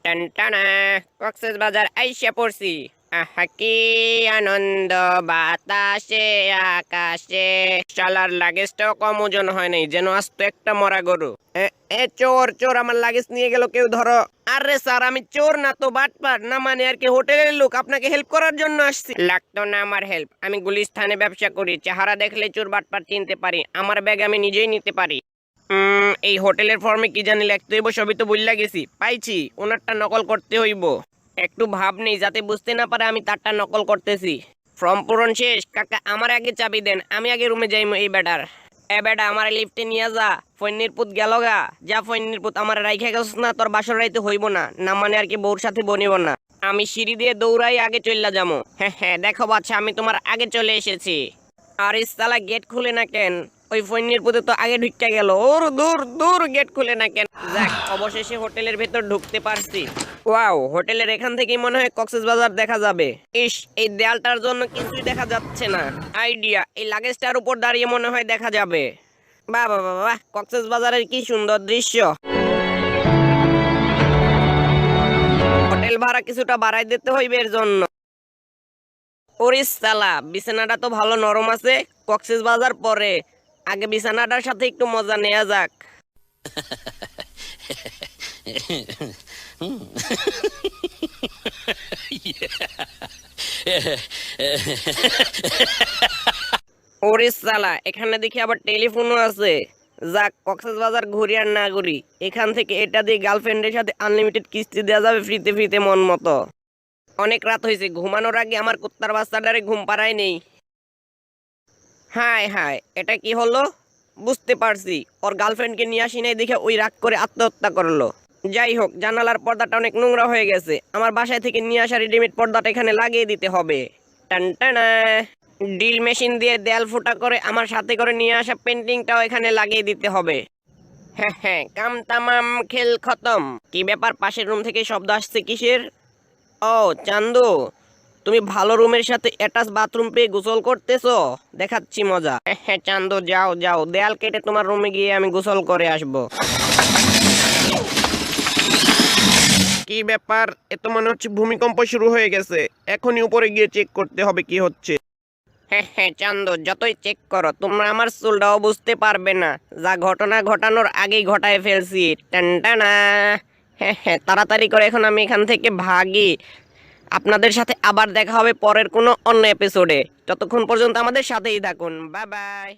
টানটানা কক্সবাজার আইসা পড়ছি। আহা কি আনন্দ বাতাসে আকাশে। শালার লাগেজটাও কম ওজন হয় নাই, যেন আসতো একটা মরা গরু। এ এ চোর চোর, আমার লাগেজ নিয়ে গেল, কেউ ধরো। আরে স্যার, আমি চোর না তো বাটপার, না মানে আর কি হোটেলের লোক, আপনাকে হেল্প করার জন্য আসছি। লাগতো না আমার হেল্প, আমি গুলিস্তানে ব্যবসা করি, চেহারা দেখলে চোর বাটপার চিনতে পারি, আমার ব্যাগ আমি নিজেই নিতে পারি। এই হোটেলের ফর্মে কি জানি লিখতে হইব, সবই তো বইলা গেছি। পাইছি, ওনারটা নকল করতে হইব। একটু ভাব নেই যাতে বুঝতে না পারে আমি তারটা নকল করতেছি। ফর্ম পূরণ শেষ কাকা, আমার আগে চাবি দেন, আমি আগে রুমে যাইমু। এই বেটার এ বেটা, আমার লিফটে নিয়ে যা। ফৈন্নির পুত গেল গা, যা ফৈন্নির পুত, আমার রাইখা গেছ না, তোর বাসর রাইতে হইব না, না মানে আর কি বউর সাথে বনিব না। আমি সিঁড়ি দিয়ে দৌড়াই আগে চললা যাবো। হ্যাঁ হ্যাঁ, দেখো বাচ্চা, আমি তোমার আগে চলে এসেছি। আর ইস্তালা গেট খুলে না কেন? ওই ফৈন্যের পুতে তো আগে ঢুকতে গেল। ওর দূর দূর, গেট খুলে না কেন? যাক, অবশেষে হোটেলের ভেতর ঢুকতে পারছি। ওয়াও, হোটেলের এখান থেকেই মনে হয় কক্সবাজার দেখা যাবে। ইস, এই দেয়ালটার জন্য কিছুই দেখা যাচ্ছে না। আইডিয়া, এই লাগেজটার উপর দাঁড়িয়ে মনে হয় দেখা যাবে। বাহ বাহ বাহ বাহ, কক্সবাজারের কি সুন্দর দৃশ্য। হোটেল ভাড়া কিছুটা বাড়াই দিতে হইবে এর জন্য। ওরে সালা, বিছানাটা তো ভালো নরম আছে। কক্সবাজার পরে, আগে বিছানাটার সাথে একটু মজা নেওয়া যাক। ওরে সালা, এখানে দেখি আবার টেলিফোনও আছে। যাক, কক্সবাজার ঘুরি আর না ঘুরি, এখান থেকে এটা দিয়ে গার্লফ্রেন্ডের সাথে আনলিমিটেড কিস্তি দেওয়া যাবে, ফ্রিতে ফ্রিতে মন মতো। অনেক রাত হয়েছে, ঘুমানোর আগে আমার কুত্তার বাচ্চাটারে ঘুম পাড়ায় নেই। হায় হায়, এটা কি হলো? বুঝতে পারছি, ওর গার্লফ্রেন্ডকে নিয়ে আসি নাই দেখে ওই রাগ করে আত্মহত্যা করলো। যাই হোক, জানালার পর্দাটা অনেক নোংরা হয়ে গেছে, আমার বাসায় থেকে নিয়ে আসা রেডিমেড পর্দাটা এখানে লাগিয়ে দিতে হবে। টানটানা, ড্রিল মেশিন দিয়ে দেয়াল ফুটা করে আমার সাথে করে নিয়ে আসা পেন্টিংটাও এখানে লাগিয়ে দিতে হবে। হ্যাঁ হ্যাঁ, কাম তামাম, খেল খতম। কি ব্যাপার, পাশের রুম থেকে শব্দ আসছে কিসের? ও চান্দু, তুমি ভালো রুমের সাথে অ্যাটাচ বাথরুম পেয়ে গোসল করতেছো? দেখাচ্ছি মজা। হ্যাঁ চান্দু, যাও যাও, দেয়াল কেটে তোমার রুমে গিয়ে আমি গোসল করে আসবো। কি ব্যাপার, এত মনে হচ্ছে ভূমিকম্প শুরু হয়ে গেছে। এখনই উপরে গিয়ে চেক করতে হবে কি হচ্ছে। হ্যাঁ হ্যাঁ চান্দু, যতই চেক করো তোমরা আমার চুলটাও বুঝতে পারবে না, যা ঘটনা ঘটানোর আগেই ঘটায় ফেলছি। টানটানা। হ্যাঁ হ্যাঁ, তাড়াতাড়ি করে এখন আমি এখান থেকে ভাগি। আপনাদের সাথে আবার দেখা হবে পরের কোনো অন্য এপিসোডে। ততক্ষণ পর্যন্ত আমাদের সাথেই থাকুন। Bye bye.